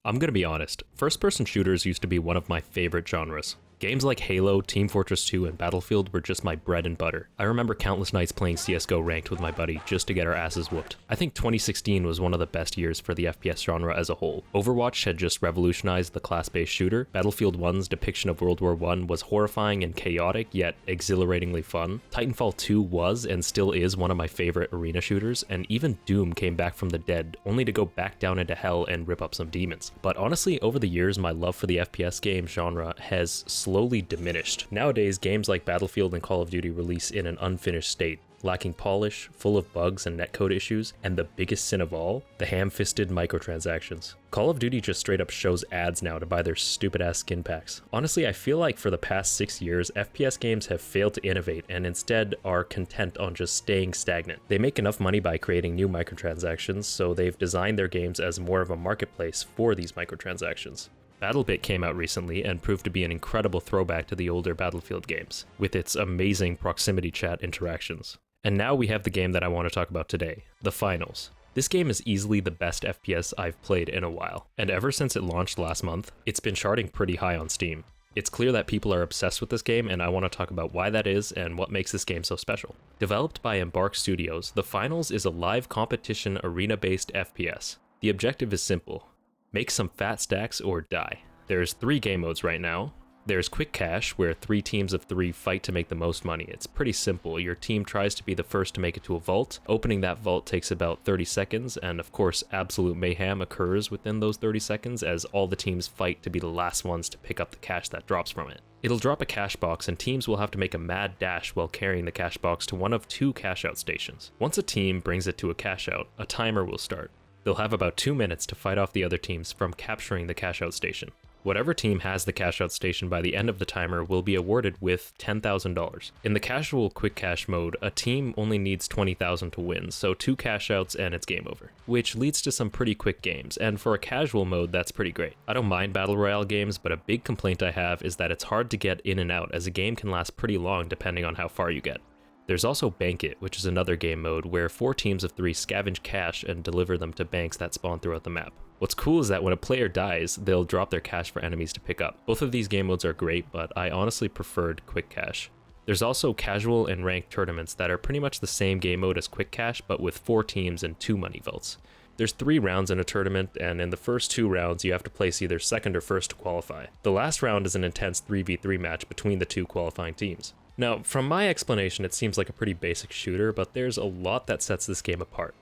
I'm gonna be honest, first-person shooters used to be one of my favorite genres. Games like Halo, Team Fortress 2, and Battlefield were just my bread and butter. I remember countless nights playing CSGO ranked with my buddy just to get our asses whooped. I think 2016 was one of the best years for the FPS genre as a whole. Overwatch had just revolutionized the class-based shooter, Battlefield 1's depiction of World War I was horrifying and chaotic, yet exhilaratingly fun. Titanfall 2 was and still is one of my favorite arena shooters, and even Doom came back from the dead, only to go back down into hell and rip up some demons. But honestly, over the years, my love for the FPS game genre has slowly diminished. Nowadays, games like Battlefield and Call of Duty release in an unfinished state, lacking polish, full of bugs and netcode issues, and the biggest sin of all, the ham-fisted microtransactions. Call of Duty just straight up shows ads now to buy their stupid-ass skin packs. Honestly, I feel like for the past 6 years, FPS games have failed to innovate and instead are content on just staying stagnant. They make enough money by creating new microtransactions, so they've designed their games as more of a marketplace for these microtransactions. BattleBit came out recently and proved to be an incredible throwback to the older Battlefield games, with its amazing proximity chat interactions. And now we have the game that I want to talk about today, the Finals. This game is easily the best FPS I've played in a while, and ever since it launched last month, it's been charting pretty high on Steam. It's clear that people are obsessed with this game, and I want to talk about why that is and what makes this game so special. Developed by Embark Studios, the Finals is a live competition arena-based FPS. The objective is simple: make some fat stacks or die. There's 3 game modes right now. There's Quick Cash, where 3 teams of 3 fight to make the most money. It's pretty simple. Your team tries to be the first to make it to a vault. Opening that vault takes about 30 seconds, and of course, absolute mayhem occurs within those 30 seconds as all the teams fight to be the last ones to pick up the cash that drops from it. It'll drop a cash box, and teams will have to make a mad dash while carrying the cash box to one of 2 cash out stations. Once a team brings it to a cash out, a timer will start. They'll have about 2 minutes to fight off the other teams from capturing the cash out station. Whatever team has the cash out station by the end of the timer will be awarded with $10,000. In the casual quick cash mode, a team only needs $20,000 to win, so 2 cash outs and it's game over. Which leads to some pretty quick games, and for a casual mode that's pretty great. I don't mind battle royale games, but a big complaint I have is that it's hard to get in and out as a game can last pretty long depending on how far you get. There's also Bank It, which is another game mode where 4 teams of 3 scavenge cash and deliver them to banks that spawn throughout the map. What's cool is that when a player dies, they'll drop their cash for enemies to pick up. Both of these game modes are great, but I honestly preferred Quick Cash. There's also casual and ranked tournaments that are pretty much the same game mode as Quick Cash, but with 4 teams and 2 money vaults. There's 3 rounds in a tournament, and in the first 2 rounds you have to place either second or first to qualify. The last round is an intense 3v3 match between the 2 qualifying teams. Now, from my explanation, it seems like a pretty basic shooter, but there's a lot that sets this game apart.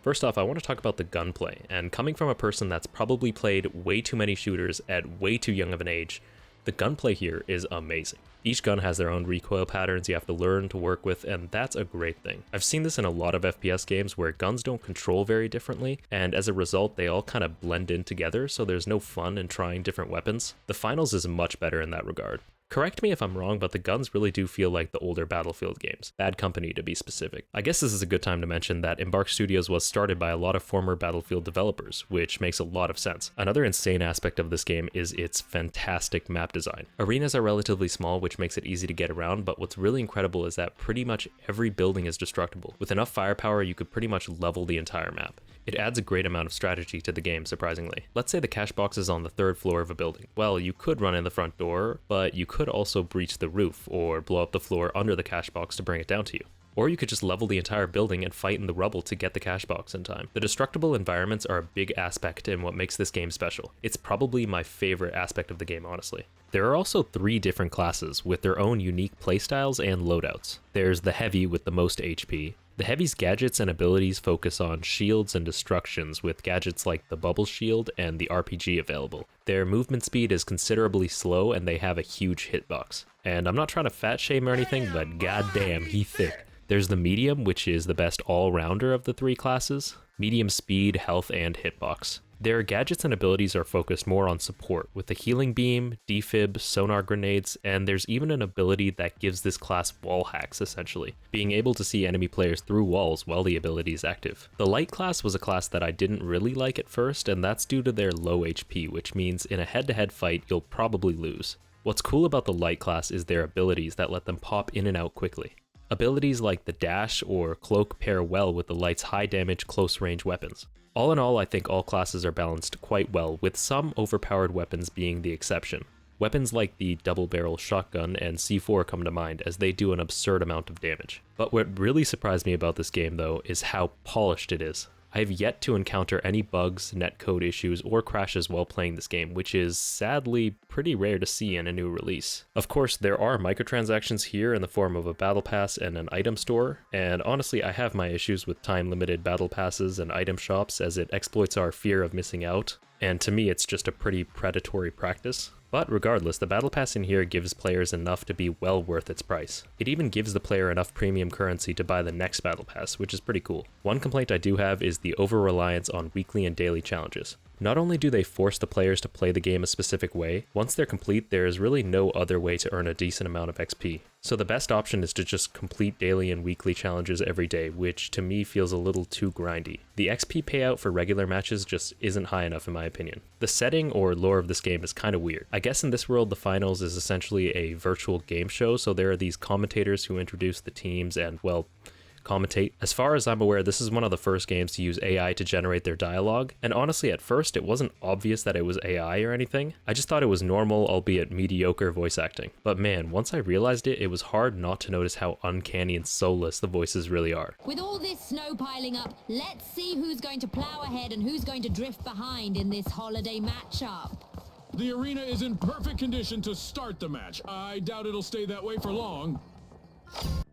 First off, I want to talk about the gunplay, and coming from a person that's probably played way too many shooters at way too young of an age, the gunplay here is amazing. Each gun has their own recoil patterns you have to learn to work with, and that's a great thing. I've seen this in a lot of FPS games where guns don't control very differently, and as a result, they all kind of blend in together, so there's no fun in trying different weapons. The Finals is much better in that regard. Correct me if I'm wrong, but the guns really do feel like the older Battlefield games. Bad Company to be specific. I guess this is a good time to mention that Embark Studios was started by a lot of former Battlefield developers, which makes a lot of sense. Another insane aspect of this game is its fantastic map design. Arenas are relatively small, which makes it easy to get around, but what's really incredible is that pretty much every building is destructible. With enough firepower, you could pretty much level the entire map. It adds a great amount of strategy to the game, surprisingly. Let's say the cash box is on the 3rd floor of a building. Well, you could run in the front door, but you could also breach the roof or blow up the floor under the cash box to bring it down to you. Or you could just level the entire building and fight in the rubble to get the cash box in time. The destructible environments are a big aspect in what makes this game special. It's probably my favorite aspect of the game, honestly. There are also 3 different classes with their own unique playstyles and loadouts. There's the Heavy with the most HP. The Heavy's gadgets and abilities focus on shields and destructions, with gadgets like the Bubble Shield and the RPG available. Their movement speed is considerably slow and they have a huge hitbox. And I'm not trying to fat shame or anything, but goddamn, he thick. There's the Medium, which is the best all-rounder of the 3 classes. Medium speed, health, and hitbox. Their gadgets and abilities are focused more on support, with the healing beam, defib, sonar grenades, and there's even an ability that gives this class wall hacks, essentially, being able to see enemy players through walls while the ability is active. The light class was a class that I didn't really like at first, and that's due to their low HP, which means in a head-to-head fight you'll probably lose. What's cool about the light class is their abilities that let them pop in and out quickly. Abilities like the dash or cloak pair well with the light's high damage close range weapons. All in all, I think all classes are balanced quite well, with some overpowered weapons being the exception. Weapons like the double-barrel shotgun and C4 come to mind, as they do an absurd amount of damage. But what really surprised me about this game though is how polished it is. I have yet to encounter any bugs, netcode issues, or crashes while playing this game, which is sadly pretty rare to see in a new release. Of course, there are microtransactions here in the form of a battle pass and an item store, and honestly I have my issues with time-limited battle passes and item shops as it exploits our fear of missing out, and to me it's just a pretty predatory practice. But regardless, the battle pass in here gives players enough to be well worth its price. It even gives the player enough premium currency to buy the next battle pass, which is pretty cool. One complaint I do have is the over-reliance on weekly and daily challenges. Not only do they force the players to play the game a specific way, once they're complete there is really no other way to earn a decent amount of XP. So the best option is to just complete daily and weekly challenges every day, which to me feels a little too grindy. The XP payout for regular matches just isn't high enough in my opinion. The setting or lore of this game is kind of weird. I guess in this world the finals is essentially a virtual game show, so there are these commentators who introduce the teams and, well, commentate. As far as I'm aware, this is one of the first games to use AI to generate their dialogue, and honestly at first it wasn't obvious that it was AI or anything. I just thought it was normal, albeit mediocre voice acting. But man, once I realized it, it was hard not to notice how uncanny and soulless the voices really are. With all this snow piling up, let's see who's going to plow ahead and who's going to drift behind in this holiday matchup. The arena is in perfect condition to start the match. I doubt it'll stay that way for long.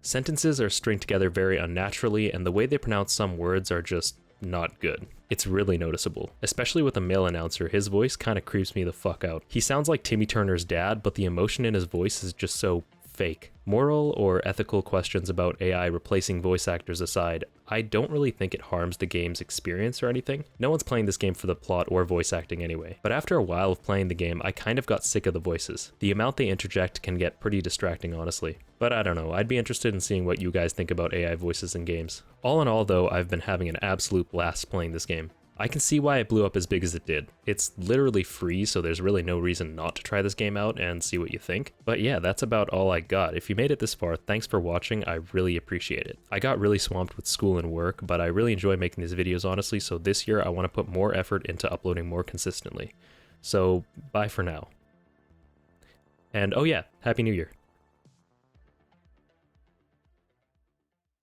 Sentences are stringed together very unnaturally, and the way they pronounce some words are just not good. It's really noticeable. Especially with a male announcer, his voice kinda creeps me the fuck out. He sounds like Timmy Turner's dad, but the emotion in his voice is just so fake. Moral or ethical questions about AI replacing voice actors aside, I don't really think it harms the game's experience or anything. No one's playing this game for the plot or voice acting anyway. But after a while of playing the game, I kind of got sick of the voices. The amount they interject can get pretty distracting, honestly. But I don't know, I'd be interested in seeing what you guys think about AI voices in games. All in all though, I've been having an absolute blast playing this game. I can see why it blew up as big as it did. It's literally free, so there's really no reason not to try this game out and see what you think. But yeah, that's about all I got. If you made it this far, thanks for watching, I really appreciate it. I got really swamped with school and work, but I really enjoy making these videos honestly, so this year I want to put more effort into uploading more consistently. So, bye for now. And oh yeah, Happy New Year.